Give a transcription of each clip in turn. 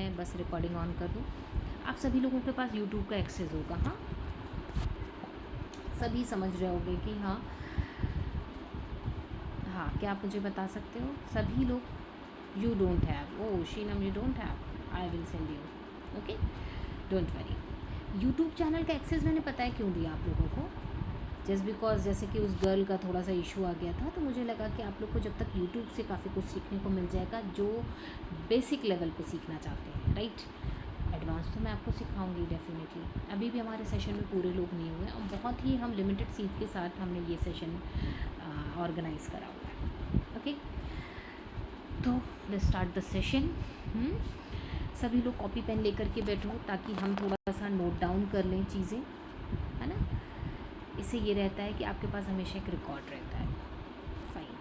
मैं बस recording on कर दूँ। आप सभी लोगों के पास यूट्यूब का एक्सेस होगा, हाँ, सभी समझ रहे होंगे कि हाँ हाँ, क्या आप मुझे बता सकते हो सभी लोग? यू डोंट हैव, ओ Sheenam you don't have, I will send you, okay, don't worry. YouTube channel का एक्सेस मैंने पता है क्यों दिया आप लोगों को, जस्ट बिकॉज जैसे कि उस गर्ल का थोड़ा सा इशू आ गया था, तो मुझे लगा कि आप लोग को जब तक यूट्यूब से काफ़ी कुछ सीखने को मिल जाएगा जो बेसिक लेवल पे सीखना चाहते हैं, राइट। एडवांस तो मैं आपको सिखाऊंगी डेफिनेटली। अभी भी हमारे सेशन में पूरे लोग नहीं हुए और बहुत ही हम लिमिटेड सीट के साथ हमने ये सेशन ऑर्गेनाइज़ करा हुआ है, ओके। तो लेट्स स्टार्ट द सेशन। सभी लोग कॉपी पेन लेकर के बैठो ताकि हम थोड़ा सा नोट डाउन कर लें चीज़ें, है ना। इससे ये रहता है कि आपके पास हमेशा एक रिकॉर्ड रहता है। फाइन,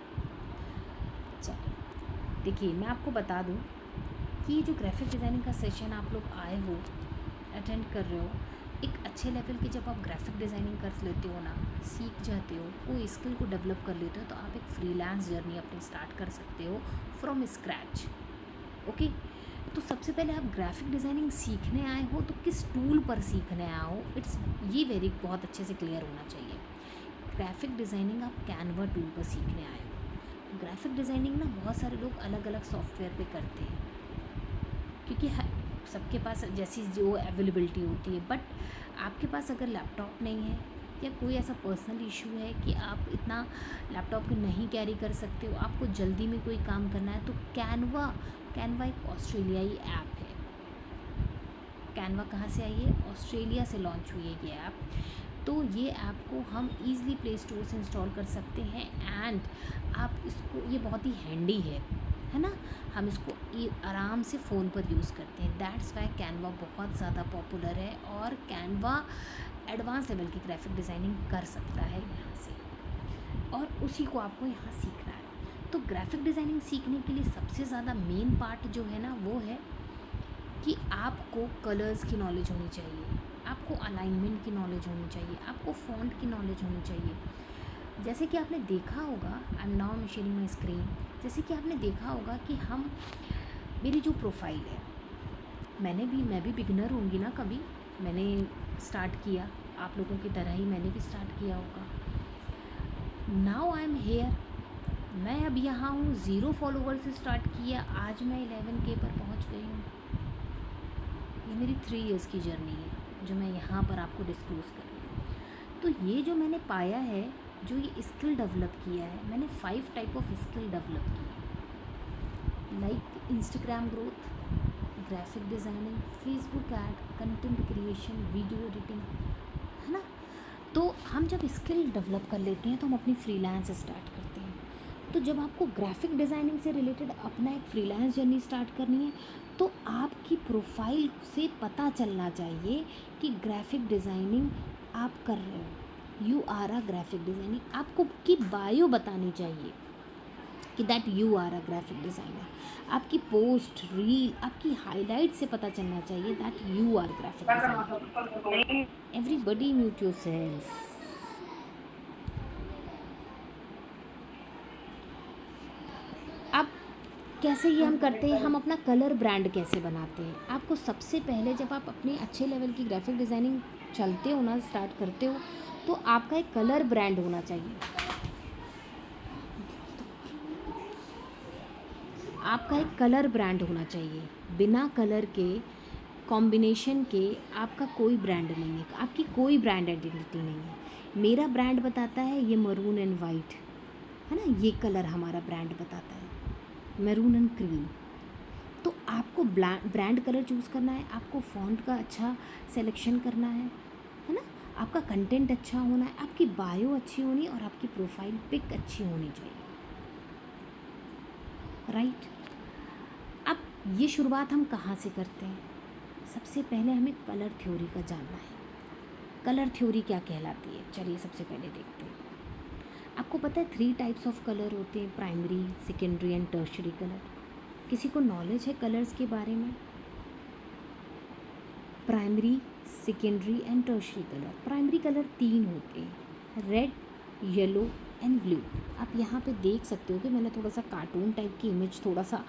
चलो देखिए मैं आपको बता दूं कि ये जो ग्राफिक डिज़ाइनिंग का सेशन आप लोग आए हो, अटेंड कर रहे हो, एक अच्छे लेवल की जब आप ग्राफिक डिज़ाइनिंग कर लेते हो ना, सीख जाते हो, कोई स्किल को डेवलप कर लेते हो, तो आप एक फ्रीलांस जर्नी अपनी स्टार्ट कर सकते हो फ्रॉम स्क्रैच, ओके। तो सबसे पहले आप ग्राफिक डिज़ाइनिंग सीखने आए हो तो किस टूल पर सीखने आए हो, इट्स ये वेरी बहुत अच्छे से क्लियर होना चाहिए। ग्राफिक डिज़ाइनिंग आप कैनवा टूल पर सीखने आए हो। ग्राफिक डिज़ाइनिंग ना बहुत सारे लोग अलग अलग सॉफ्टवेयर पे करते हैं, क्योंकि सबके पास जैसी जो अवेलेबिलिटी होती है, बट आपके पास अगर लैपटॉप नहीं है या कोई ऐसा पर्सनल इशू है कि आप इतना लैपटॉप को नहीं कैरी कर सकते हो, आपको जल्दी में कोई काम करना है, तो कैनवा एक ऑस्ट्रेलियाई ऐप है। कैनवा कहाँ से आई है? ऑस्ट्रेलिया से लॉन्च हुई है ये ऐप। तो ये ऐप को हम ईज़िली प्ले स्टोर से इंस्टॉल कर सकते हैं एंड आप इसको, ये बहुत ही हैंडी है ना, हम इसको आराम से फ़ोन पर यूज़ करते हैं। दैट्स वाई कैनवा बहुत ज़्यादा पॉपुलर है और कैनवा एडवांस लेवल की ग्राफिक डिज़ाइनिंग कर सकता है यहाँ से, और उसी को आपको यहाँ सीखना है। तो ग्राफिक डिज़ाइनिंग सीखने के लिए सबसे ज़्यादा मेन पार्ट जो है ना वो है कि आपको कलर्स की नॉलेज होनी चाहिए, आपको अलाइनमेंट की नॉलेज होनी चाहिए, आपको फ़ॉन्ट की नॉलेज होनी चाहिए। जैसे कि आपने देखा होगा, I am now sharing my screen, जैसे कि आपने देखा होगा कि हम, मेरी जो प्रोफाइल है, मैं भी बिगनर होंगी ना, कभी मैंने स्टार्ट किया, आप लोगों की तरह ही मैंने भी स्टार्ट किया होगा। नाउ आई एम हेयर, मैं अब यहाँ हूँ, 0 फॉलोवर से स्टार्ट किया, आज मैं 11K पर पहुँच गई हूँ। ये मेरी 3 इयर्स की जर्नी है जो मैं यहाँ पर आपको डिस्क्लोज़ कर रही हूँ। तो ये जो मैंने पाया है, जो ये स्किल डेवलप किया है, मैंने 5 टाइप ऑफ स्किल डेवलप की है, like Instagram growth, graphic designing, Facebook ad, content creation, video editing, है ना। तो हम जब स्किल डेवलप कर लेते हैं तो हम अपनी फ्रीलांस स्टार्ट करते हैं। तो जब आपको ग्राफिक डिज़ाइनिंग से रिलेटेड अपना एक फ्रीलांस जर्नी स्टार्ट करनी है, तो आपकी प्रोफाइल से पता चलना चाहिए कि ग्राफिक डिज़ाइनिंग आप कर रहे हो, you are a graphic designing. आपको की बायो बतानी चाहिए कि that you are a graphic designer. आपकी पोस्ट, रील, आपकी हाईलाइट से पता चलना चाहिए that you are graphic designer. Everybody mute yourself. अब कैसे ये हम करते हैं, हम अपना कलर ब्रांड कैसे बनाते हैं। आपको सबसे पहले जब आप अपने अच्छे लेवल की ग्राफिक डिज़ाइनिंग चलते हो ना, स्टार्ट करते हो, तो आपका एक कलर ब्रांड होना चाहिए। आपका एक कलर ब्रांड होना चाहिए। बिना कलर के, कॉम्बिनेशन के आपका कोई ब्रांड नहीं है, आपकी कोई ब्रांड आइडेंटिटी नहीं है। मेरा ब्रांड बताता है ये मरून एंड वाइट, है ना, ये कलर हमारा ब्रांड बताता है, मैरून एंड क्रीम। तो आपको ब्रांड कलर चूज़ करना है, आपको फ़ॉन्ट का अच्छा सिलेक्शन करना है ना, आपका कंटेंट अच्छा होना है, आपकी बायो अच्छी होनी और आपकी प्रोफाइल पिक अच्छी होनी चाहिए, राइट। अब ये शुरुआत हम कहाँ से करते हैं? सबसे पहले हमें कलर थ्योरी का जानना है। कलर थ्योरी क्या कहलाती है, चलिए सबसे पहले देखते हैं। आपको पता है 3 टाइप्स ऑफ कलर होते हैं, primary, secondary and tertiary colour. किसी को नॉलेज है कलर्स के बारे में? Primary, secondary and tertiary colour. Primary colour 3 होते हैं, रेड, येलो एंड ब्लू। आप यहाँ पे देख सकते हो कि मैंने थोड़ा सा कार्टून टाइप की इमेज थोड़ा सा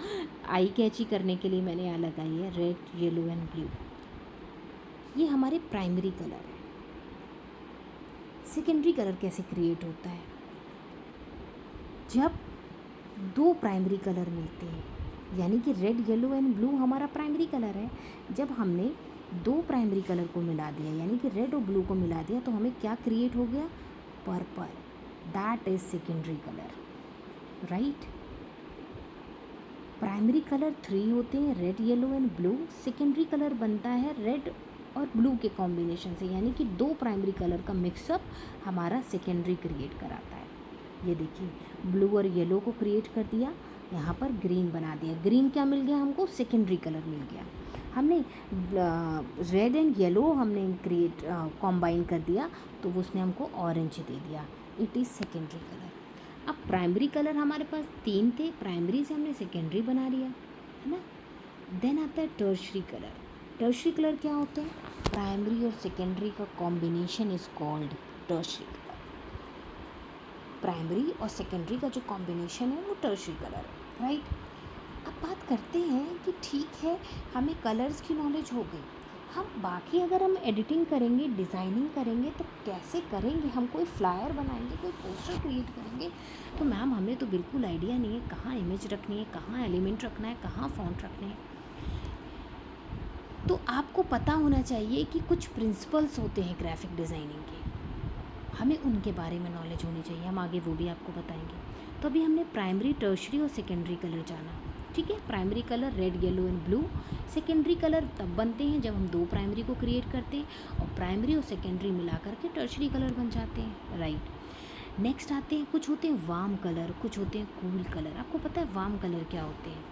आई कैची करने के लिए मैंने यहाँ लगाई है, रेड येलो एंड ब्लू। ये हमारे प्राइमरी कलर है। सेकेंडरी कलर कैसे क्रिएट होता है? जब दो प्राइमरी कलर मिलते हैं, यानी कि रेड येलो एंड ब्लू हमारा प्राइमरी कलर है। जब हमने दो प्राइमरी कलर को मिला दिया, यानी कि रेड और ब्लू को मिला दिया, तो हमें क्या क्रिएट हो गया? Purple. That is secondary colour, right. Primary colour 3 होते हैं, red yellow and blue. Secondary colour बनता है रेड और ब्लू के कॉम्बिनेशन से, यानी कि दो प्राइमरी कलर का मिक्सअप हमारा सेकेंडरी क्रिएट कराता है। ये देखिए, ब्लू और येलो को क्रिएट कर दिया, यहाँ पर ग्रीन बना दिया। ग्रीन क्या मिल गया हमको? सेकेंडरी कलर मिल गया। हमने रेड एंड येलो हमने क्रिएट कॉम्बाइन कर दिया, तो वो उसने हमको ऑरेंज दे दिया। It is secondary colour. अब प्राइमरी कलर हमारे पास 3 थे, प्राइमरी से हमने सेकेंडरी बना लिया, है ना। देन आता है टर्शरी कलर। टर्शरी कलर क्या होते हैं? प्राइमरी और सेकेंडरी का combination is called tertiary colour. Primary और सेकेंडरी का जो कॉम्बिनेशन है वो टर्शरी कलर है, राइट। अब बात करते हैं कि ठीक है, हमें कलर्स की नॉलेज हो गई, हम बाकी अगर हम एडिटिंग करेंगे, डिज़ाइनिंग करेंगे तो कैसे करेंगे? हम कोई फ्लायर बनाएंगे, कोई पोस्टर क्रिएट करेंगे, तो मैम हमें तो बिल्कुल आइडिया नहीं है कहाँ इमेज रखनी है, कहाँ एलिमेंट रखना है, कहाँ फॉन्ट रखने हैं। तो आपको पता होना चाहिए कि कुछ प्रिंसिपल्स होते हैं ग्राफिक डिज़ाइनिंग के, हमें उनके बारे में नॉलेज होनी चाहिए। हम आगे वो भी आपको बताएंगे। तो अभी हमने प्राइमरी, टर्शरी और सेकेंडरी कलर जाना, ठीक है। Primary colour red yellow and blue. Secondary colour तब बनते हैं जब हम दो प्राइमरी को क्रिएट करते हैं और प्राइमरी और सेकेंडरी मिला करके टर्शरी कलर बन जाते हैं, राइट। नेक्स्ट आते हैं, कुछ होते हैं वार्म कलर, कुछ होते हैं कूल कलर। आपको पता है वार्म कलर क्या होते हैं?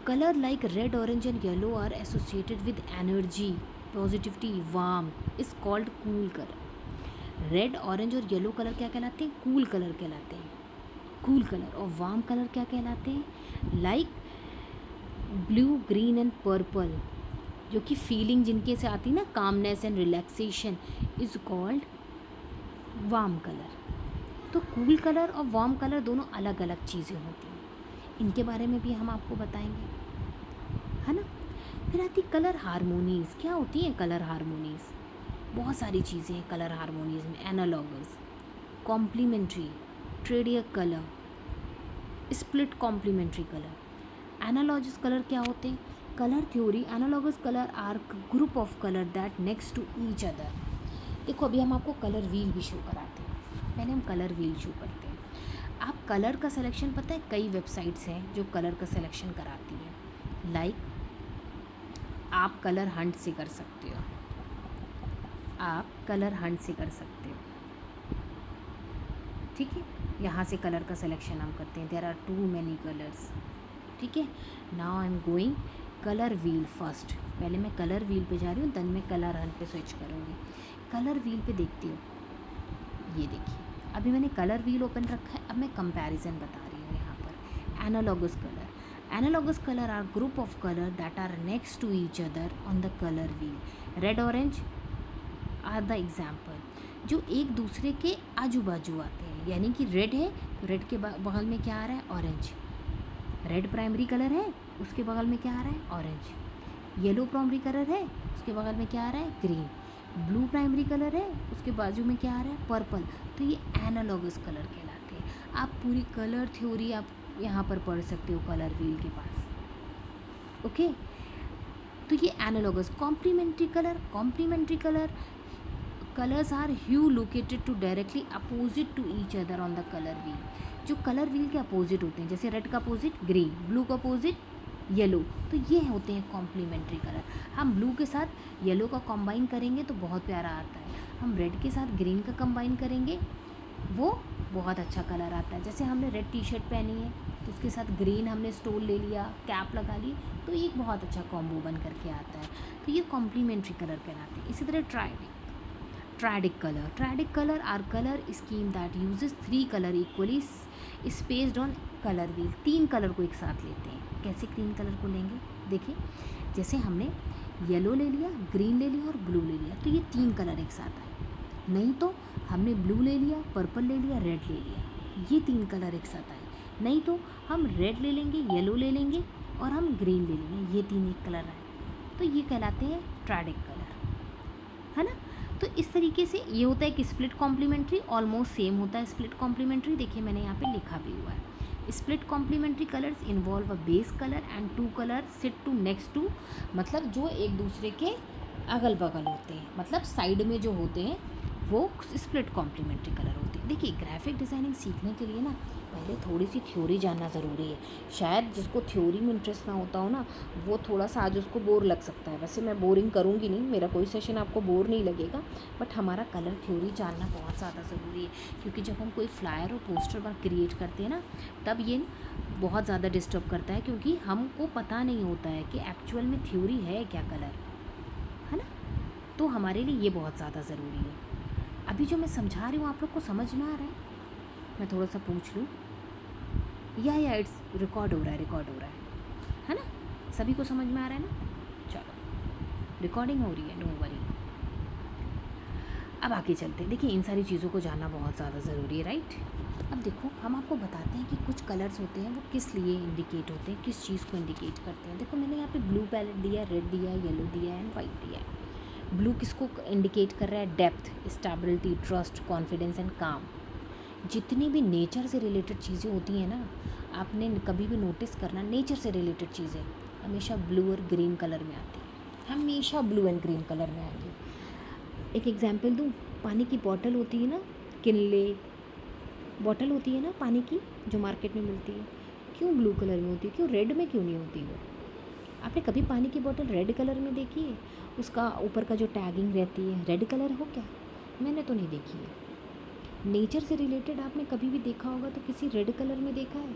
Colour like red, orange and yellow are associated with energy, positivity, warm is called cool colour. Red, orange और येलो कलर क्या कहलाते हैं? कूल कलर कहलाते हैं, कूल कलर। और वार्म कलर क्या कहलाते हैं? Like blue, green and purple, जो कि फीलिंग जिनके से आती है ना, calmness and relaxation, is called warm colour. तो कूल कलर और वार्म कलर दोनों अलग अलग चीज़ें होती हैं, इनके बारे में भी हम आपको बताएंगे, है ना। फिर आती कलर हारमोनीज़। क्या होती हैं कलर हारमोनीज़? बहुत सारी चीज़ें हैं कलर हारमोनीज़ में। Analogous, complementary, triadic colour, split complementary colour. Analogous colour क्या होते हैं? Colour theory, analogous colour are group of colour that next to each other. देखो अभी हम आपको कलर व्हील भी शो कराते हैं, पहले हम कलर व्हील शो करते हैं। आप कलर का सिलेक्शन, पता है कई वेबसाइट्स हैं जो कलर का सिलेक्शन कराती है, लाइक आप कलर हंट से कर सकते हो, आप कलर हंट से कर सकते हो, ठीक है। यहाँ से कलर का सिलेक्शन हम करते हैं। There are too many colours, ठीक है। Now I am going colour wheel first. पहले मैं कलर व्हील पे जा रही हूँ, देन मैं कलर हंट पे स्विच करूँगी। कलर व्हील पे देखती हूँ, ये देखिए अभी मैंने कलर व्हील ओपन रखा है। अब मैं कंपैरिजन बता रही हूँ यहाँ पर। Analogous colour, analogous colour are group of colour that are next to each other on the colour wheel. Red, orange are the example, जो एक दूसरे के आजू बाजू आते हैं, यानी कि रेड है, रेड के बगल में क्या आ रहा है? ऑरेंज। रेड प्राइमरी कलर है, उसके बगल में क्या आ रहा है? ऑरेंज। येलो प्राइमरी कलर है, उसके बगल में क्या आ रहा है? ग्रीन। ब्लू प्राइमरी कलर है, उसके बाजू में क्या आ रहा है? पर्पल। तो ये एनालॉगस कलर कहलाते हैं। आप पूरी कलर थ्योरी आप यहाँ पर पढ़ सकते हो कलर व्हील के पास, ओके। तो ये analogous. Complementary colour, complementary colour colours are hue located to directly opposite to each other on the colour wheel. जो कलर व्हील के अपोजिट होते हैं, जैसे रेड का अपोजिट ग्रीन, ब्लू का अपोजिट येलो, तो ये होते हैं कॉम्प्लीमेंट्री कलर। हम ब्लू के साथ येलो का कंबाइन करेंगे तो बहुत प्यारा आता है, हम रेड के साथ ग्रीन का कंबाइन करेंगे वो बहुत अच्छा कलर आता है। जैसे हमने रेड टी शर्ट पहनी है तो उसके साथ ग्रीन हमने स्टोल ले लिया, कैप लगा ली, तो एक बहुत अच्छा कॉम्बो बन करके आता है। तो ये कॉम्प्लीमेंट्री कलर कहलाते हैं। इसी तरह triadic colour, triadic colour are colour scheme that uses 3 colour equally spaced on colour wheel. 3 colour को एक साथ लेते हैं। कैसे 3 कलर को लेंगे? देखिए जैसे हमने येलो ले लिया, ग्रीन ले लिया और ब्लू ले लिया, तो ये 3 कलर एक साथ आए। नहीं तो हमने ब्लू ले लिया, पर्पल ले लिया, रेड ले लिया, ये 3 कलर एक साथ आए। नहीं तो हम रेड ले लेंगे, येलो ले लेंगे और हम ग्रीन ले लेंगे, ये 3 एक कलर आए, तो ये कहलाते हैं ट्राइडेक कलर, है ना। तो इस तरीके से ये होता है कि स्प्लिट कॉम्प्लीमेंट्री ऑलमोस्ट सेम होता है। स्प्लिट कॉम्प्लीमेंट्री देखिए मैंने यहाँ पे लिखा भी हुआ है। Split complementary colours involve a base colour and 2 colour sit to next to, मतलब जो एक दूसरे के अगल बगल होते हैं, मतलब साइड में जो होते हैं वो स्प्लिट कॉम्प्लीमेंट्री कलर होते हैं। देखिए ग्राफिक डिज़ाइनिंग सीखने के लिए ना पहले थोड़ी सी थ्योरी जानना ज़रूरी है। शायद जिसको थ्योरी में इंटरेस्ट ना होता हो ना, वो थोड़ा सा आज उसको बोर लग सकता है। वैसे मैं बोरिंग करूँगी नहीं, मेरा कोई सेशन आपको बोर नहीं लगेगा, बट हमारा कलर थ्योरी जानना बहुत ज़्यादा ज़रूरी है, क्योंकि जब हम कोई फ्लायर और पोस्टर वर्क क्रिएट करते हैं ना, तब ये बहुत ज़्यादा डिस्टर्ब करता है, क्योंकि हमको पता नहीं होता है कि एक्चुअल में थ्योरी है क्या कलर, है ना। तो हमारे लिए ये बहुत ज़्यादा ज़रूरी है। अभी जो मैं समझा रही हूँ आप लोग को समझ में आ रहा है? मैं थोड़ा सा पूछ लूँ, या इट्स रिकॉर्ड हो रहा है ना। सभी को समझ में आ रहा है ना? चलो रिकॉर्डिंग हो रही है, डोंट वरी। अब आगे चलते हैं। देखिए इन सारी चीज़ों को जानना बहुत ज़्यादा ज़रूरी है, राइट। अब देखो हम आपको बताते हैं कि कुछ कलर्स होते हैं वो किस लिए इंडिकेट होते हैं, किस चीज़ को इंडिकेट करते हैं। देखो मैंने यहाँ पे ब्लू पैलेट दिया है, रेड दिया है, येलो दिया है एंड वाइट दिया है। ब्लू किसको इंडिकेट कर रहा है? Depth, stability, trust, confidence and काम। जितनी भी नेचर से रिलेटेड चीज़ें होती हैं ना, आपने कभी भी नोटिस करना, नेचर से रिलेटेड चीज़ें हमेशा ब्लू और ग्रीन कलर में आती हैं, हमेशा ब्लू एंड ग्रीन कलर में आएंगी। एक एग्जांपल दूँ, पानी की बॉटल होती है ना, किनले बॉटल होती है ना पानी की, जो मार्केट में मिलती है, क्यों ब्लू कलर में होती है? क्यों रेड में क्यों नहीं होती वो? आपने कभी पानी की बोतल रेड कलर में देखी है? उसका ऊपर का जो टैगिंग रहती है रेड कलर हो क्या? मैंने तो नहीं देखी है। नेचर से रिलेटेड आपने कभी भी देखा होगा तो किसी रेड कलर में देखा है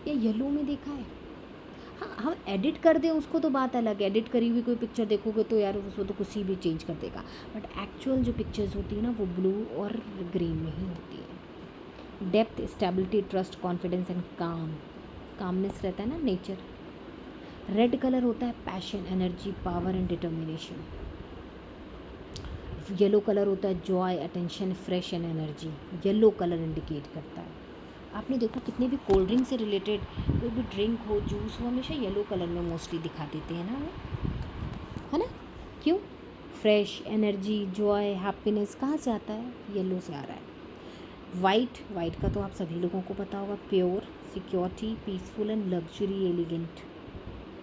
या येलो में देखा है? हाँ, हम एडिट कर दें उसको तो बात अलग है। एडिट करी हुई कोई पिक्चर देखोगे तो यार उसको तो कुछ भी चेंज कर देगा, बट एक्चुअल जो पिक्चर्स होती है ना वो ब्लू और ग्रीन में ही होती है। Depth, stability, trust, confidence and calmness रहता है ना नेचर। रेड कलर होता है passion, energy, power and determination. Yellow colour होता है Joy, attention, fresh and energy. Yellow colour indicate करता है। आपने देखो कितने भी कोल्ड ड्रिंक से रिलेटेड कोई भी ड्रिंक हो, जूस हो, हमेशा येलो कलर में मोस्टली दिखा देते हैं ना वो, है ना। क्यों? फ्रेश, एनर्जी, जॉय, हैप्पीनेस कहाँ से आता है? येलो से आ रहा है। वाइट का तो आप सभी लोगों को पता होगा, pure, security, peaceful and luxury, elegant,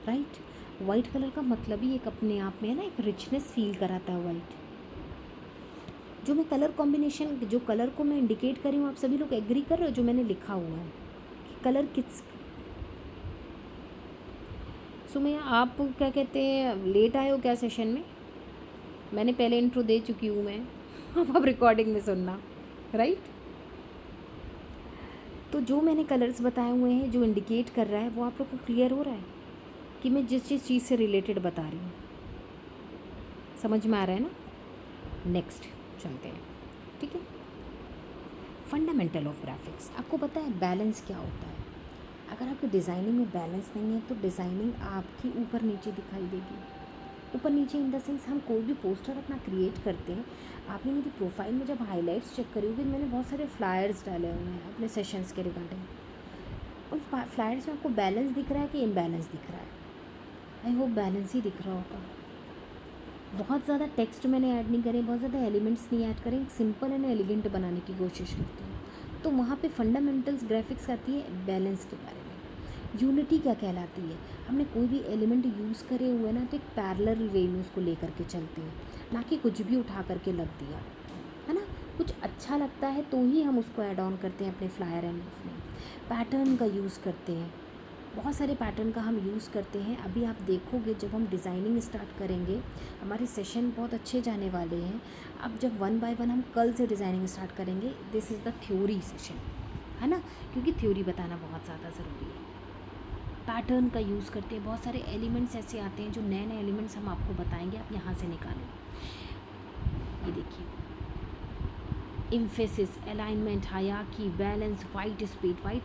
right. White colour का मतलब ही एक अपने आप में है ना, एक रिचनेस फील कराता है वाइट। जो मैं कलर कॉम्बिनेशन, जो कलर को मैं इंडिकेट कर रही हूँ, आप सभी लोग एग्री कर रहे हो जो मैंने लिखा हुआ है कि कलर किस। सुमैया आप क्या कहते हैं, लेट आए हो क्या सेशन में? मैंने पहले इंट्रो दे चुकी हूँ मैं, अब रिकॉर्डिंग में सुनना, राइट। तो जो मैंने कलर्स बताए हुए हैं जो इंडिकेट कर रहा है वो आप लोग को क्लियर हो रहा है कि मैं जिस चीज़ से रिलेटेड बता रही हूँ? समझ में आ रहा है ना। नेक्स्ट चलते हैं, ठीक है। Fundamental of graphics. आपको पता है बैलेंस क्या होता है? अगर आपकी डिज़ाइनिंग में बैलेंस नहीं है तो डिज़ाइनिंग आपकी ऊपर नीचे दिखाई देगी। ऊपर नीचे इन द सेंस, हम कोई भी पोस्टर अपना क्रिएट करते हैं, आपने मेरी प्रोफाइल में जब हाईलाइट्स चेक करी होगी, मैंने बहुत सारे फ्लायर्स डाले हुए हैं अपने सेशंस के रिगार्डिंग। उन फ्लायर्स में आपको बैलेंस दिख रहा है कि इम्बैलेंस दिख रहा है? आई होप बैलेंस ही दिख रहा होगा। बहुत ज़्यादा टेक्स्ट मैंने ऐड नहीं करे, बहुत ज़्यादा एलिमेंट्स नहीं ऐड करें, सिंपल एंड एलिगेंट बनाने की कोशिश करती हूँ। तो वहाँ पे फंडामेंटल्स ग्राफिक्स आती है बैलेंस के बारे में। यूनिटी क्या कहलाती है? हमने कोई भी एलिमेंट यूज़ करे हुए ना तो एक पैरेलल वे में उसको लेकर के चलते हैं, ना कि कुछ भी उठा करके लग दिया, है ना। कुछ अच्छा लगता है तो ही हम उसको ऐड ऑन करते हैं अपने फ्लायर एंड उसमें। पैटर्न का यूज़ करते हैं, बहुत सारे पैटर्न का हम यूज़ करते हैं। अभी आप देखोगे जब हम डिज़ाइनिंग स्टार्ट करेंगे, हमारे सेशन बहुत अच्छे जाने वाले हैं। अब जब 1 बाय 1 हम कल से डिज़ाइनिंग स्टार्ट करेंगे, this is the theory session, है ना, क्योंकि थ्योरी बताना बहुत ज़्यादा ज़रूरी है। पैटर्न का यूज़ करते हैं, बहुत सारे एलिमेंट्स ऐसे आते हैं जो नए नए एलिमेंट्स हम आपको बताएंगे, आप यहाँ से निकालो। ये देखिए, emphasis, alignment, hierarchy, balance, white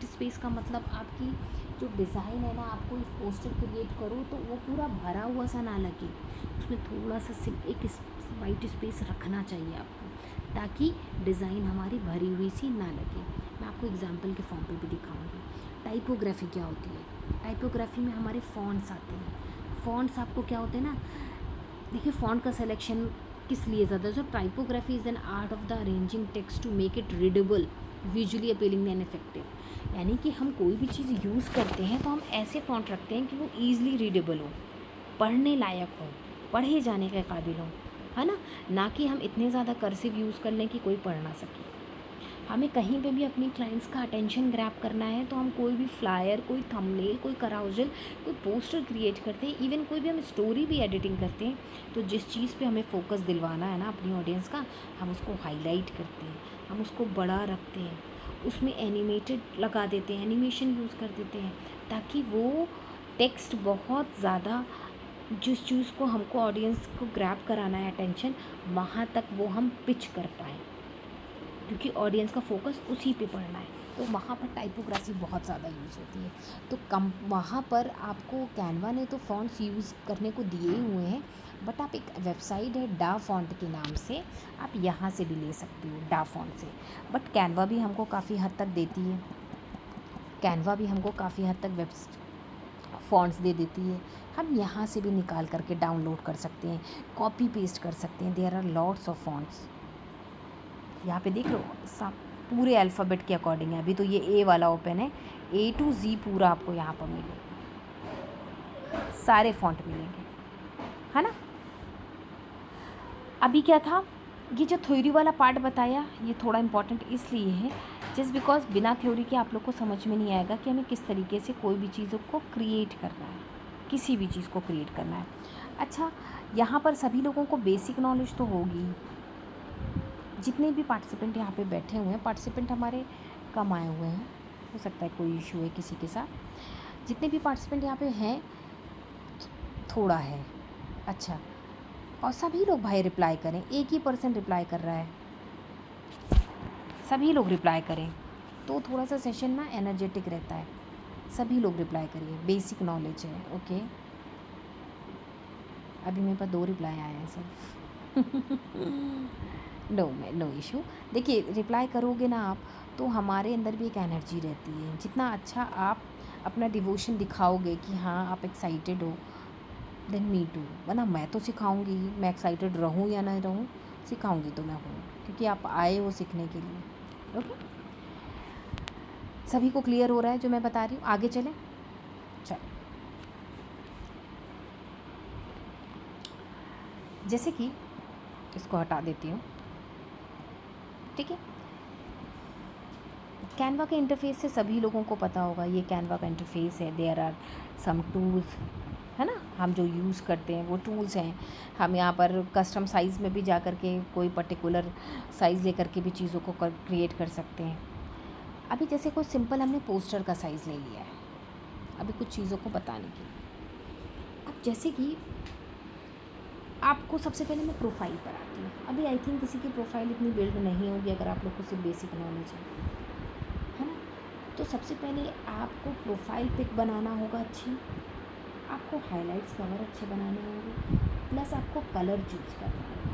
space का मतलब आपकी जो डिज़ाइन है ना, आपको एक पोस्टर क्रिएट करो तो वो पूरा भरा हुआ सा ना लगे, उसमें थोड़ा सा एक वाइट स्पेस रखना चाहिए आपको, ताकि डिज़ाइन हमारी भरी हुई सी ना लगे। मैं आपको एग्जांपल के फॉर्म पे भी दिखाऊंगी। टाइपोग्राफी क्या होती है? टाइपोग्राफी में हमारे फ़ॉन्ट्स आते हैं। फ़ॉन्ट्स आपको क्या होते हैं ना, देखिए फ़ॉन्ट का सिलेक्शन किस लिए ज़्यादा, जो typography is an art of the arranging text to make it readable, visually appealing and effective. यानी कि हम कोई भी चीज़ यूज़ करते हैं तो हम ऐसे फ़ॉन्ट रखते हैं कि वो ईज़िली रीडेबल हो, पढ़ने लायक हो, पढ़े जाने के काबिल हो, है ना कि हम इतने ज़्यादा कर्सिव यूज़ कर लें कि कोई पढ़ ना सके। हमें कहीं पे भी अपनी क्लाइंट्स का अटेंशन ग्रैब करना है तो हम कोई भी फ्लायर, कोई थंबनेल, कोई कराउजल, कोई पोस्टर क्रिएट करते हैं, इवन कोई भी हम स्टोरी भी एडिटिंग करते हैं, तो जिस चीज़ पे हमें फोकस दिलवाना है ना अपनी ऑडियंस का, हम उसको हाईलाइट करते हैं, हम उसको बड़ा रखते हैं, उसमें एनिमेटेड लगा देते हैं, एनिमेशन यूज़ कर देते हैं, ताकि वो टेक्स्ट बहुत ज़्यादा, जिस चीज़ को हमको ऑडियंस को ग्रैब कराना है अटेंशन, वहाँ तक वो हम पिच कर पाएँ, क्योंकि ऑडियंस का फोकस उसी पे पड़ना है। तो वहाँ पर टाइपोग्राफी बहुत ज़्यादा यूज़ होती है। तो कम वहाँ पर आपको कैनवा ने तो फ़ॉन्ट्स यूज़ करने को दिए ही हुए हैं, बट आप एक वेबसाइट है डा फॉन्ट के नाम से, आप यहाँ से भी ले सकते हो डा फॉन्ट से। बट कैनवा भी हमको काफ़ी हद तक देती है, कैनवा भी हमको काफ़ी हद तक फ़ॉन्ट्स दे देती है। हम यहाँ से भी निकाल करके डाउनलोड कर सकते हैं, कॉपी पेस्ट कर सकते हैं। There are lots of fonts. यहाँ पे देख लो सब पूरे अल्फ़ाबेट के अकॉर्डिंग है। अभी तो ये ए वाला ओपन है, A to Z पूरा आपको यहाँ पर मिलेगा, सारे फ़ॉन्ट मिलेंगे, है ना। अभी क्या था, ये जो थ्योरी वाला पार्ट बताया, ये थोड़ा इम्पॉर्टेंट इसलिए है जस्ट बिकॉज बिना थ्योरी के आप लोग को समझ में नहीं आएगा कि हमें किस तरीके से कोई भी चीज़ों को क्रिएट करना है, किसी भी चीज़ को क्रिएट करना है। अच्छा, यहाँ पर सभी लोगों को बेसिक नॉलेज तो होगी। जितने भी पार्टिसिपेंट यहाँ पे बैठे हुए हैं, पार्टिसिपेंट हमारे कम आए हुए हैं, हो सकता है कोई इशू है किसी के साथ। जितने भी पार्टिसिपेंट यहाँ पे हैं, थोड़ा है। अच्छा, और सभी लोग भाई रिप्लाई करें, एक ही पर्सन रिप्लाई कर रहा है, सभी लोग रिप्लाई करें तो थोड़ा सा सेशन ना एनर्जेटिक रहता है। सभी लोग रिप्लाई करिए, बेसिक नॉलेज है, ओके। अभी मेरे पास 2 रिप्लाई आए हैं सिर्फ। No issue. देखिए, रिप्लाई करोगे ना आप तो हमारे अंदर भी एक एनर्जी रहती है। जितना अच्छा आप अपना डिवोशन दिखाओगे कि हाँ आप एक्साइटेड हो, देन मी टू, वरना मैं तो सिखाऊंगी ही, मैं एक्साइटेड रहूँ या ना रहूँ, सिखाऊंगी तो मैं हूँ, क्योंकि आप आए हो सीखने के लिए। ओके, सभी को क्लियर हो रहा है जो मैं बता रही हूँ? आगे चलें, चलो। जैसे कि इसको हटा देती हूँ, ठीक है। कैनवा के इंटरफेस से सभी लोगों को पता होगा, ये कैनवा का इंटरफेस है। देयर आर सम टूल्स, है ना, हम जो यूज़ करते हैं वो टूल्स हैं। हम यहाँ पर कस्टम साइज़ में भी जा कर के कोई पर्टिकुलर साइज़ ले करके भी चीज़ों को क्रिएट कर सकते हैं। अभी जैसे कोई सिंपल हमने पोस्टर का साइज़ ले लिया है, अभी कुछ चीज़ों को बताने के लिए। अब जैसे कि आपको सबसे पहले मैं प्रोफाइल पर आती हूँ। अभी आई थिंक किसी की प्रोफाइल इतनी बिल्ड नहीं होगी अगर आप लोग को सिर्फ बेसिक नॉलेज है ना। तो सबसे पहले आपको प्रोफाइल पिक बनाना होगा अच्छी, आपको हाइलाइट्स कवर अच्छे बनाने होंगे, प्लस आपको कलर चूज़ करना होगा।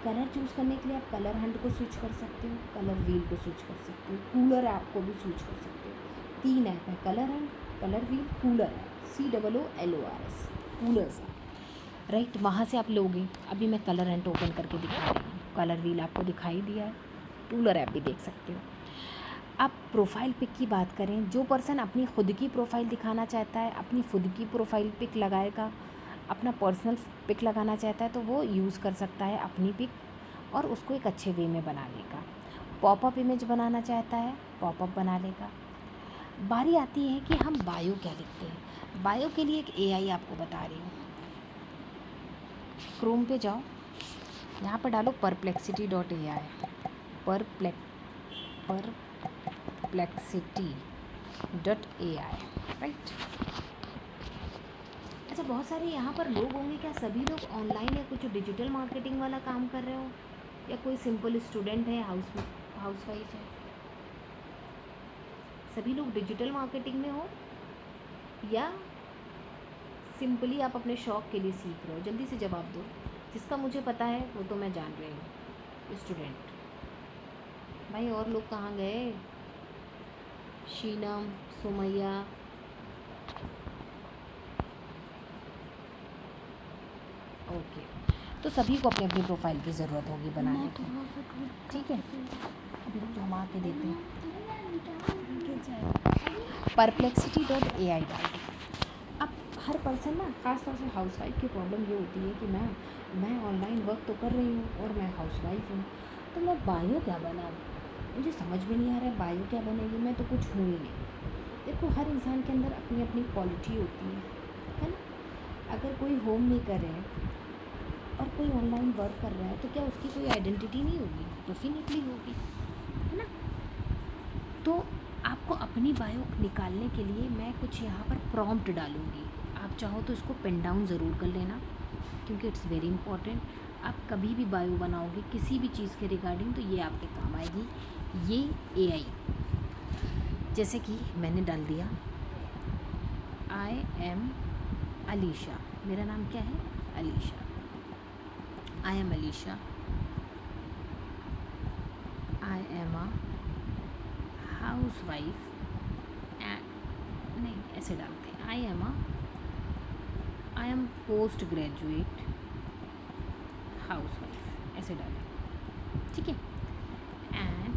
कलर चूज़ करने के लिए आप कलर हंट को स्विच कर सकते हो, कलर व्हील को स्विच कर सकते हो, कूलर ऐप को भी स्विच कर सकते हो। 3 ऐप है, colour Hunt, colour wheel, cooler app, COOLORS, coolers app, right. वहाँ से आप लोगे। अभी मैं कलर हंट ओपन करके दिखा रही हूँ, कलर व्हील आपको दिखाई दिया है, कूलर ऐप भी देख सकते हो। अब प्रोफाइल पिक की बात करें, जो पर्सन अपनी खुद की प्रोफाइल दिखाना चाहता है, अपनी खुद की प्रोफाइल पिक लगाएगा, अपना पर्सनल पिक लगाना चाहता है, तो वो यूज़ कर सकता है अपनी पिक और उसको एक अच्छे वे में बना लेगा। पॉपअप इमेज बनाना चाहता है, पॉपअप बना लेगा। बारी आती है कि हम बायो क्या लिखते हैं। बायो के लिए एक AI आपको बता रही हूँ। क्रोम पे जाओ, यहाँ पर डालो perplexity.ai, perplexity.ai, राइट। अच्छा, बहुत सारे यहाँ पर लोग होंगे, क्या सभी लोग ऑनलाइन या कुछ डिजिटल मार्केटिंग वाला काम कर रहे हो, या कोई सिंपल स्टूडेंट है, हाउसवाइफ है? सभी लोग डिजिटल मार्केटिंग में हो या सिंपली आप अपने शौक़ के लिए सीख रहे हो? जल्दी से जवाब दो। जिसका मुझे पता है वो तो मैं जान रही हूँ, स्टूडेंट। भाई और लोग कहाँ गए? शीनम, सुमैया, ओके। तो सभी को अपनी अपनी प्रोफाइल की ज़रूरत होगी बनाने की, ठीक है। अभी रुक जाओ, हम आके देते हैं। perplexity.ai डाल दी। अब हर पर्सन ना, ख़ास तौर से हाउसवाइफ की प्रॉब्लम ये होती है कि मैं ऑनलाइन वर्क तो कर रही हूँ और मैं हाउसवाइफ हूँ, तो मैं बायो क्या बनाऊँ, मुझे समझ में नहीं आ रहा है बायो क्या बनेगी, मैं तो कुछ हूँ ही नहीं। देखो, हर इंसान के अंदर अपनी अपनी क्वालिटी होती है ना। अगर कोई होम मेकर है और कोई ऑनलाइन वर्क कर रहा है तो क्या उसकी कोई आइडेंटिटी नहीं होगी? डेफिनेटली होगी, है ना। तो आपको अपनी बायो निकालने के लिए मैं कुछ यहाँ पर प्रॉम्प्ट डालूँगी। आप चाहो तो इसको पेन डाउन ज़रूर कर लेना, क्योंकि इट्स वेरी इंपॉर्टेंट। आप कभी भी बायो बनाओगे किसी भी चीज़ के रिगार्डिंग तो ये आपके काम आएगी। ये एआई, जैसे कि मैंने डाल दिया, आई एम अलीशा। मेरा नाम क्या है? Alisha. I am Alisha, I am a house wife, नहीं ऐसे डालते हैं, I am post graduate house wife, ऐसे डालें, ठीक है। And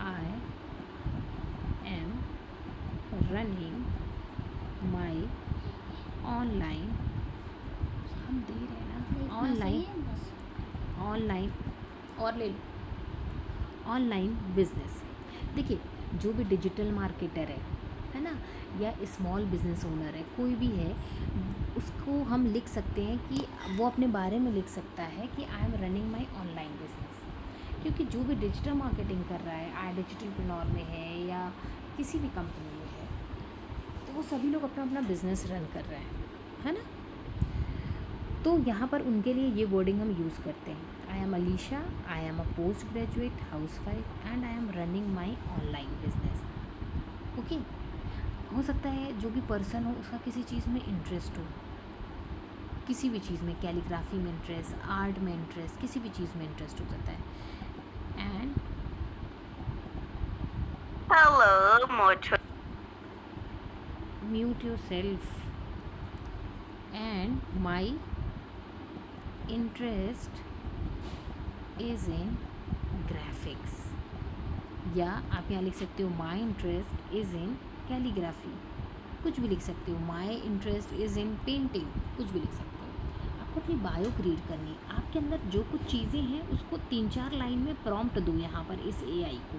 I am running my online, हम दे रहे हैं ना ऑनलाइन और ले लो, ऑनलाइन बिजनेस। देखिए, जो भी डिजिटल मार्केटर है ना, या स्मॉल बिजनेस ओनर है, कोई भी है, उसको हम लिख सकते हैं कि वो अपने बारे में लिख सकता है कि I am running my online business. क्योंकि जो भी डिजिटल मार्केटिंग कर रहा है, आई डिजिटलप्रेन्योर में है या किसी भी कंपनी में है, तो वो सभी लोग अपना अपना बिजनेस रन कर रहे हैं, है ना। तो यहाँ पर उनके लिए ये वर्डिंग हम यूज़ करते हैं, I am Alisha, I am a post graduate house wife and I am running my online business. Okay. हो सकता है जो भी पर्सन हो उसका किसी चीज़ में इंटरेस्ट हो, किसी भी चीज़ में, कैलीग्राफी में इंटरेस्ट, आर्ट में इंटरेस्ट, किसी भी चीज़ में इंटरेस्ट हो जाता है। And hello Moto, mute yourself. And my interest is in graphics, या आप यहाँ लिख सकते हो my interest is in calligraphy, कुछ भी लिख सकते हो, my interest is in painting, कुछ भी लिख सकते हो। आपको अपनी बायो क्रिएट करनी है, आपके अंदर जो कुछ चीज़ें हैं उसको 3-4 लाइन में प्रॉम्प्ट दो यहाँ पर इस एआई को,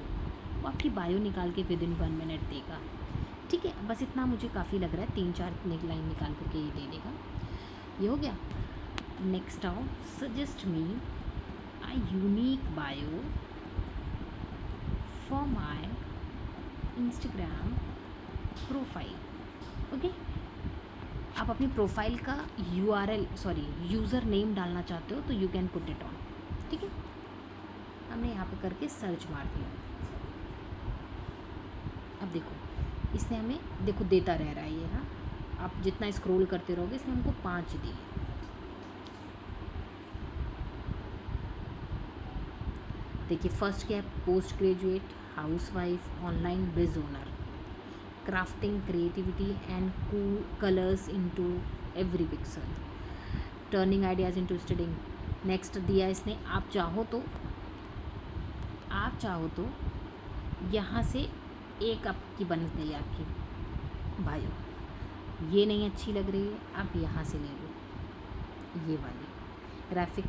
वो आपकी बायो निकाल के विदिन 1 मिनट देगा, ठीक है। बस इतना मुझे काफ़ी लग रहा है, 3-4 लाइन निकाल करके ये दे देगा। ये हो गया। नेक्स्ट आओ, suggest me a unique bio for my Instagram profile. Okay, आप अपनी प्रोफाइल का यूज़र नेम डालना चाहते हो तो you can put it on, ठीक है। हमने यहाँ पे करके सर्च मार दिया। अब देखो, इसने हमें देखो देता रह रहा है ये ना, आप जितना स्क्रॉल करते रहोगे इसने हमको 5 दिए। देखिए, फर्स्ट क्या है, post graduate house wife online biz owner, crafting creativity and cool colours into every pixel, turning ideas into studding. Next दिया इसने, आप चाहो तो यहाँ से एक आपकी बन गई आपकी बायो। ये नहीं अच्छी लग रही है, आप यहाँ से ले लो ये वाली, ग्राफिक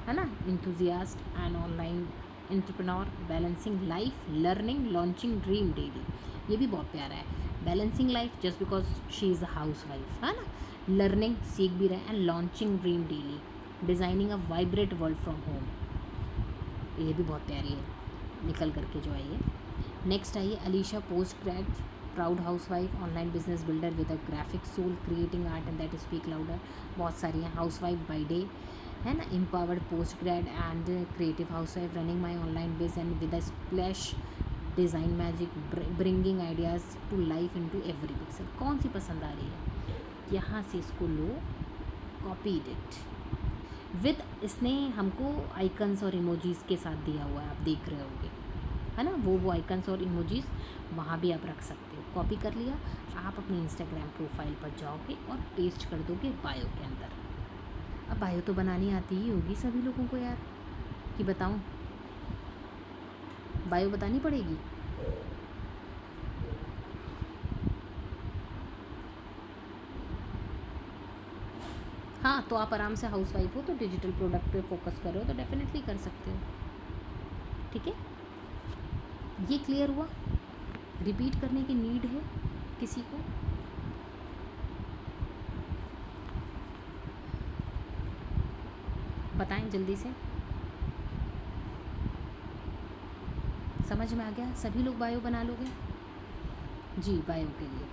है ना, enthusiast and online entrepreneur, balancing life learning launching dream daily. ये भी बहुत प्यारा है, balancing life just because she is a house wife, है ना, लर्निंग सीख भी रहे, and launching dream daily, designing a vibrate world from home. ये भी बहुत प्यारी है निकल करके जो आई है। नेक्स्ट आइए, Alisha post grad proud house wife online business builder with a graphic soul creating art and that speak louder. बहुत सारी हैं, हाउस वाइफ बाई डे, है ना, empowered post grad and creative house wife running my online biz and with a splash design magic bringing ideas to life into every pixel. कौन सी पसंद आ रही है, यहाँ से इसको लो, कॉपी इट विद, इसने हमको आइकन्स और इमोजीज़ के साथ दिया हुआ है, आप देख रहे होगे, है ना, वो आइकन्स और इमोजीज वहाँ भी आप रख सकते हो। कॉपी कर लिया, आप अपनी इंस्टाग्राम प्रोफाइल पर जाओगे और पेस्ट कर दोगे बायो के अंदर। अब बायो तो बनानी आती ही होगी सभी लोगों को यार, कि बताऊँ, बायो बतानी पड़ेगी। हाँ, तो आप आराम से हाउसवाइफ हो तो डिजिटल प्रोडक्ट पे फोकस कर रहे हो तो डेफिनेटली कर सकते हो। ठीक है, ये क्लियर हुआ? रिपीट करने की नीड है किसी को? बताएं जल्दी से। समझ में आ गया? सभी लोग बायो बना लोगे? जी, बायो के लिए,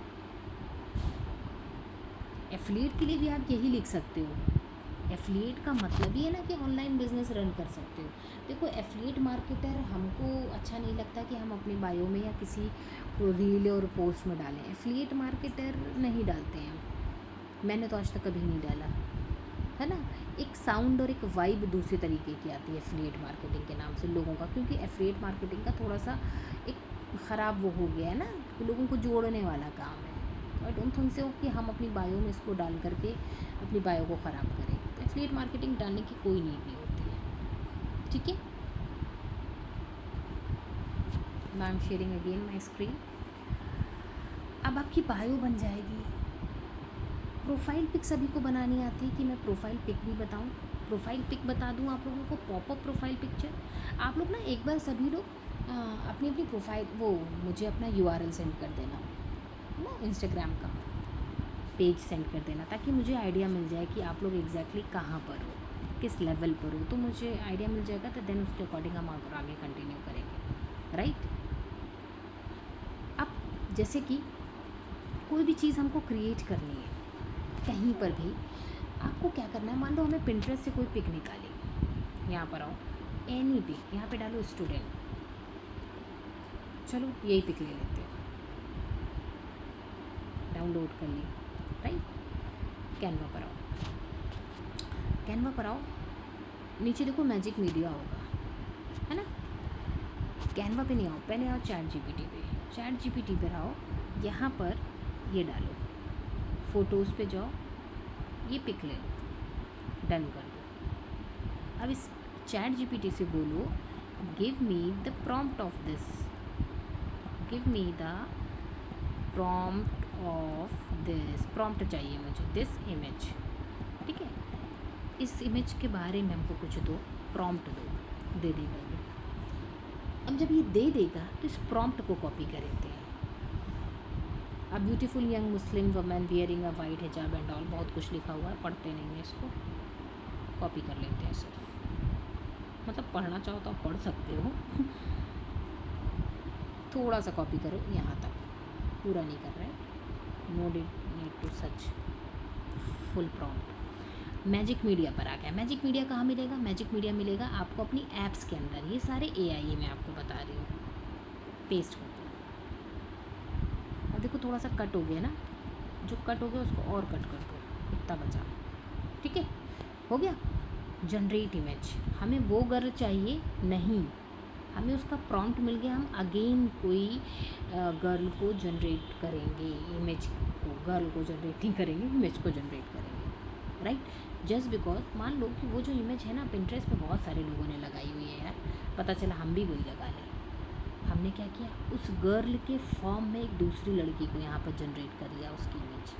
एफिलिएट के लिए भी आप यही लिख सकते हो। एफिलिएट का मतलब ही है ना कि ऑनलाइन बिजनेस रन कर सकते हो। देखो, एफिलिएट मार्केटर हमको अच्छा नहीं लगता कि हम अपनी बायो में या किसी रील और पोस्ट में डालें। एफिलिएट मार्केटर नहीं डालते हैं, मैंने तो आज तक कभी नहीं डाला, है ना। एक साउंड और एक वाइब दूसरे तरीके की आती है एफिलिएट मार्केटिंग के नाम से लोगों का, क्योंकि एफिलिएट मार्केटिंग का थोड़ा सा एक ख़राब वो हो गया है ना, लोगों को जोड़ने वाला काम है। आई डोंट थिंक सो कि हम अपनी बायो में इसको डाल करके अपनी बायो को ख़राब करें। तो एफिलिएट मार्केटिंग डालने की कोई नीड नहीं होती है। ठीक है, now I am sharing again my screen. अब आपकी बायो बन जाएगी। प्रोफाइल पिक सभी को बनानी आती है कि मैं प्रोफाइल पिक भी बताऊं? प्रोफाइल पिक बता दूं आप लोगों को, पॉपअप प्रोफाइल पिक्चर। आप लोग ना एक बार सभी लोग अपनी अपनी प्रोफाइल वो मुझे अपना URL सेंड कर देना ना, इंस्टाग्राम का पेज सेंड कर देना, ताकि मुझे आइडिया मिल जाए कि आप लोग एग्जैक्टली कहाँ पर हो, किस लेवल पर हो। तो मुझे आइडिया मिल जाएगा, तो देन उसके अकॉर्डिंग हम आगे कंटिन्यू करेंगे, राइट। अब जैसे कि कोई भी चीज़ हमको क्रिएट करनी है कहीं पर भी, आपको क्या करना है, मान लो हमें पिंटरेस्ट से कोई पिक निकाली, यहाँ पर आओ, एनी पिक, यहाँ पे डालो स्टूडेंट, चलो यही पिक ले लेते हैं, डाउनलोड कर ली, राइट। कैनवा पर आओ, कैनवा पर आओ, नीचे देखो मैजिक मीडिया होगा, है ना। कैनवा पे नहीं आओ, पहले आओ चैट जीपीटी पे, चैट जीपीटी पर आओ, यहाँ पर ये डालो, फ़ोटोज़ पे जाओ, ये पिक ले लो, डन कर दो। अब इस चैट जीपीटी से बोलो, give me the prompt of this, give me the prompt of this, prompt चाहिए मुझे, दिस इमेज, ठीक है। इस इमेज के बारे में हमको कुछ दो, प्रॉम्प्ट दो, दे देगा ये। अब जब ये दे देगा तो इस प्रॉम्प्ट को कॉपी करते हैं। A beautiful young Muslim women wearing a white हिजाब एंड ऑल, बहुत कुछ लिखा हुआ है, पढ़ते नहीं है इसको, कॉपी कर लेते हैं सिर्फ। मतलब पढ़ना चाहो तो आप पढ़ सकते हो थोड़ा सा कॉपी करो यहाँ तक, पूरा नहीं कर रहे, no need to such full prompt. Magic media पर आ गया। मैजिक मीडिया कहाँ मिलेगा? मैजिक मीडिया मिलेगा आपको अपनी ऐप्स के अंदर, ये सारे AI मैं आपको बता रही हूँ। पेस्ट कर दो, अब देखो थोड़ा सा कट हो गया ना, जो कट हो गया उसको और कट कर दो, इतना बचा, ठीक है, हो गया। जनरेट इमेज, हमें वो गर्ल चाहिए नहीं, हमें उसका प्रॉम्प्ट मिल गया, हम अगेन कोई गर्ल को जनरेट करेंगे, इमेज को, गर्ल को जनरेट नहीं करेंगे, इमेज को जनरेट करेंगे, राइट। जस्ट बिकॉज मान लो कि वो जो इमेज है ना, पिंटरेस्ट पे बहुत सारे लोगों ने लगाई हुई है यार, पता चला हम भी वही लगा लें। हमने क्या किया, उस गर्ल के फॉर्म में एक दूसरी लड़की को यहाँ पर जनरेट कर लिया, उसकी इमेज,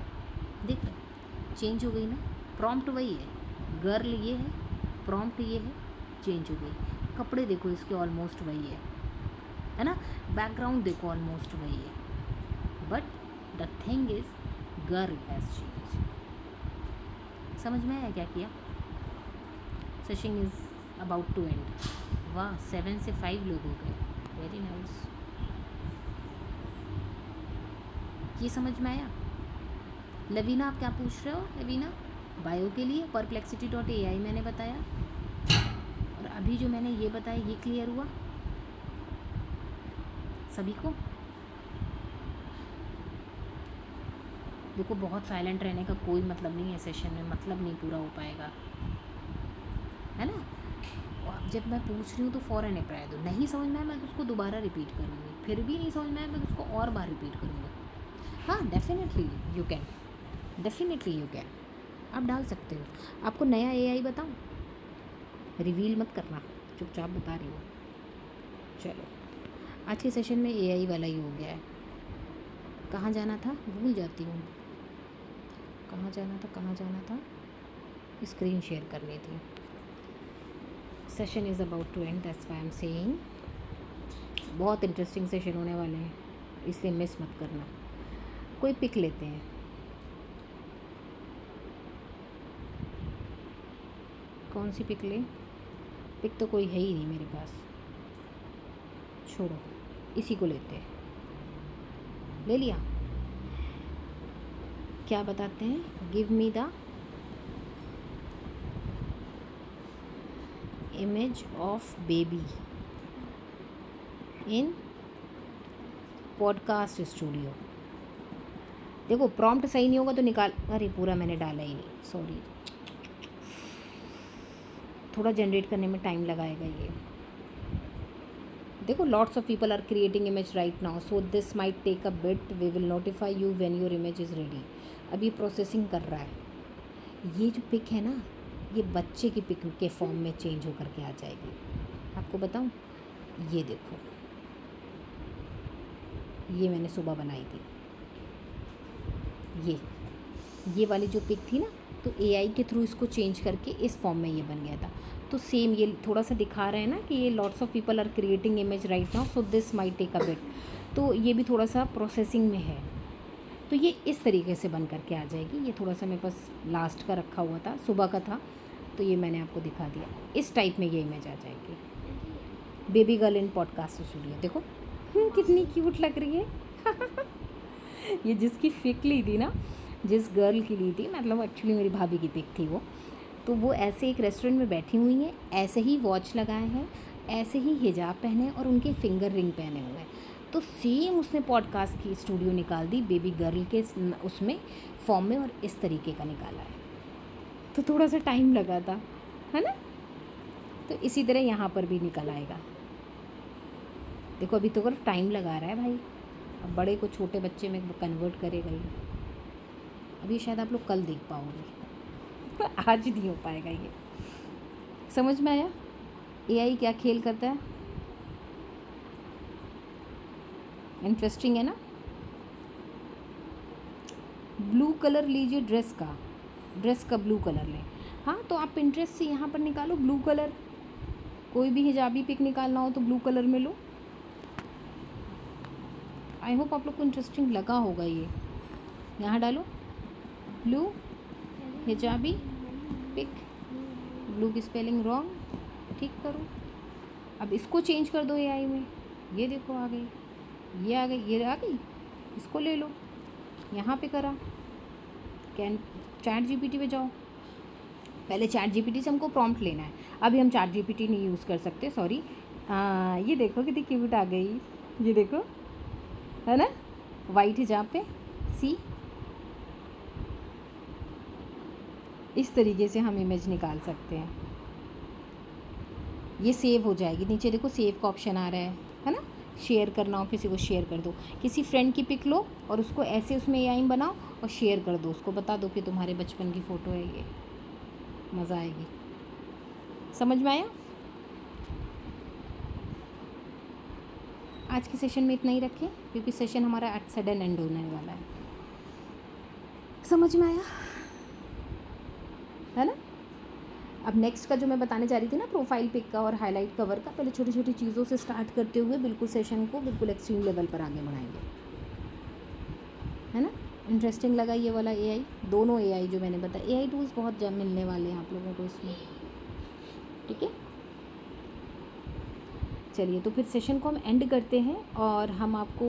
देख रहे, चेंज हो गई ना, प्रॉम्प्ट वही है, गर्ल ये है, प्रॉम्प्ट ये है, चेंज हो गई। कपड़े देखो इसके ऑलमोस्ट वही है ना, बैकग्राउंड देखो ऑलमोस्ट वही है, but the thing is girl has change. समझ में आया क्या किया? Session is about to end. वाह, 7 से 5 लोग हो गए, वेरी नाइस। ये समझ में आया? लवीना आप क्या पूछ रहे हो? लवीना बायो के लिए perplexity.ai मैंने बताया, और अभी जो मैंने ये बताया ये क्लियर हुआ सभी को? देखो बहुत साइलेंट रहने का कोई मतलब नहीं है सेशन में, मतलब नहीं पूरा हो पाएगा, है ना। जब मैं पूछ रही हूँ तो फ़ौरन रिप्लाई दो, नहीं समझ में आया मैं तो उसको दोबारा रिपीट करूँगी, फिर भी नहीं समझ में आया मैं तो उसको और बार रिपीट करूँगा। हाँ, definitely you can, definitely you can, आप डाल सकते हो। आपको नया एआई बताऊँ? रिवील मत करना, चुपचाप बता रही हो। चलो, आज के सेशन में एआई वाला ही हो गया है। कहाँ जाना था भूल जाती हूँ, कहाँ जाना था, स्क्रीन शेयर करनी थी। Session is about to end, that's why I am saying बहुत इंटरेस्टिंग सेशन होने वाले हैं, इसलिए मिस मत करना। कोई पिक लेते हैं, कौन सी पिक ले? पिक तो कोई है ही नहीं मेरे पास, छोड़ो, इसी को लेते हैं। ले लिया? क्या बताते हैं? Give me the image of baby in podcast studio. देखो प्रॉम्प्ट सही नहीं होगा तो निकाल, अरे पूरा मैंने डाला ही नहीं, सॉरी, थोड़ा जनरेट करने में टाइम लगाएगा ये। देखो lots of people are creating image right now, so this might take a bit, we will notify you when your image is ready. अब ये प्रोसेसिंग कर रहा है। ये जो पिक है ना, ये बच्चे की पिक के फॉर्म में चेंज होकर के आ जाएगी। आपको बताऊं, ये देखो, ये मैंने सुबह बनाई थी, ये वाली जो पिक थी ना, तो एआई के थ्रू इसको चेंज करके इस फॉर्म में ये बन गया था। तो सेम ये थोड़ा सा दिखा रहे हैं ना कि ये lots of people are creating image right now, so this might take a bit, तो ये भी थोड़ा सा प्रोसेसिंग में है। तो ये इस तरीके से बन करके आ जाएगी। ये थोड़ा सा मेरे पास लास्ट का रखा हुआ था, सुबह का था, तो ये मैंने आपको दिखा दिया। इस टाइप में ये इमेज आ जाएगी, baby girl in podcast studio. देखो कितनी क्यूट लग रही है। ये जिसकी पिक ली थी ना, जिस गर्ल की ली थी, मतलब एक्चुअली मेरी भाभी की पिक थी वो, तो वो ऐसे एक रेस्टोरेंट में बैठी हुई हैं, ऐसे ही वॉच लगाए हैं, ऐसे ही हिजाब पहने और उनके फिंगर रिंग पहने हुए हैं। तो सेम उसने पॉडकास्ट की स्टूडियो निकाल दी बेबी गर्ल के उसमें फॉर्म में, और इस तरीके का निकाला है। तो थोड़ा सा टाइम लगा था, है ना? तो इसी तरह यहाँ पर भी निकल आएगा। देखो अभी तो अगर टाइम लगा रहा है भाई, अब बड़े को छोटे बच्चे में कन्वर्ट करेगा ये। अभी शायद आप लोग कल देख पाओगे, आज नहीं हो पाएगा ये। समझ में आया एआई क्या खेल करता है? इंटरेस्टिंग है ना? ब्लू कलर लीजिए, ड्रेस का ब्लू कलर लें। हाँ, तो आप पिंटरेस्ट से यहाँ पर निकालो ब्लू कलर, कोई भी हिजाबी पिक निकालना हो तो ब्लू कलर में लो। आई होप आप लोग को इंटरेस्टिंग लगा होगा ये। यहाँ डालो ब्लू हिजाबी पिक, ब्लू की स्पेलिंग रॉन्ग, ठीक करो। अब इसको चेंज कर दो एआई में, ये देखो आ गई, ये आ गई, ये आ गई, इसको ले लो, यहाँ पे करा। चैट जीपीटी पे जाओ, पहले चैट जीपीटी से हमको प्रॉम्प्ट लेना है, अभी हम चैट जीपीटी नहीं यूज़ कर सकते, सॉरी। ये देखो कितनी क्यूट आ गई, ये देखो, है ना, वाइट हिजाब पे, सी। इस तरीके से हम इमेज निकाल सकते हैं। ये सेव हो जाएगी, नीचे देखो सेव का ऑप्शन आ रहा है ना? शेयर करना हो किसी को, शेयर कर दो, किसी फ्रेंड की पिक लो और उसको ऐसे उसमें एआई बनाओ और शेयर कर दो, उसको बता दो कि तुम्हारे बचपन की फ़ोटो है ये, मज़ा आएगी। समझ में आया? आज के सेशन में इतना ही रखें, क्योंकि सेशन हमारा एट सडन एंड होने वाला है। समझ में आया, है ना? अब नेक्स्ट का जो मैं बताने जा रही थी ना, प्रोफाइल पिक का और हाईलाइट कवर का, पहले छोटी छोटी चीज़ों से स्टार्ट करते हुए बिल्कुल सेशन को बिल्कुल एक्सट्रीम लेवल पर आगे बढ़ाएंगे, है ना? इंटरेस्टिंग लगा ये वाला एआई, दोनों एआई जो मैंने बताया, एआई टूल्स बहुत जब मिलने वाले हैं आप लोगों को इसमें, ठीक है? चलिए, तो फिर सेशन को हम एंड करते हैं और हम आपको